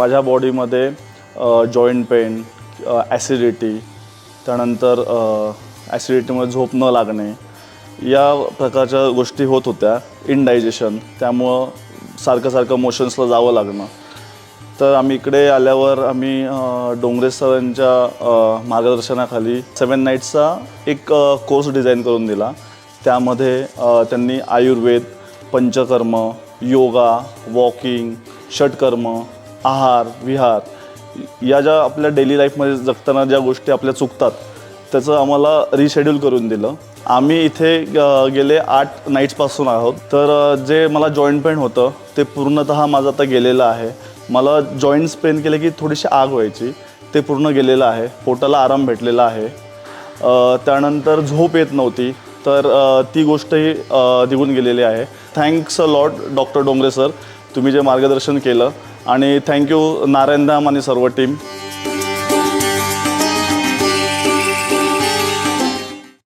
माझ्या बॉडीमध्ये joint pain, acidity, त्यानंतर ॲसिडिटीमुळे झोप न लागणे या प्रकारच्या गोष्टी होत होत्या. इनडायजेशन, त्यामुळं सारखं मोशन्सला जावं लागणं. तर आम्ही इकडे आल्यावर आम्ही डोंगरे सरांच्या मार्गदर्शनाखाली 7 नाईट्सचा एक कोर्स डिझाईन करून दिला. त्यामध्ये त्यांनी आयुर्वेद, पंचकर्म, योगा, वॉकिंग, षटकर्म, आहार, विहार या ज्या आपल्या डेली लाईफमध्ये जगताना ज्या गोष्टी आपल्या चुकतात त्याचं आम्हाला रिशेड्यूल करून दिलं. आम्ही इथे गेले 8 नाईट्सपासून आहोत. तर जे मला जॉईंट पेन होतं ते पूर्णतः माझं आता गेलेलं आहे. मला जॉईंट्स पेन केले की थोडीशी आग व्हायची, ते पूर्ण गेलेलं आहे. पोटाला आराम भेटलेला आहे. त्यानंतर झोप येत नव्हती, तर ती गोष्टही निघून गेलेली आहे. Thanks a lot doctor Dongre sir, तुम्ही जे मार्गदर्शन केलं. आणि थँक्यू नारायण धाम आणि सर्व टीम.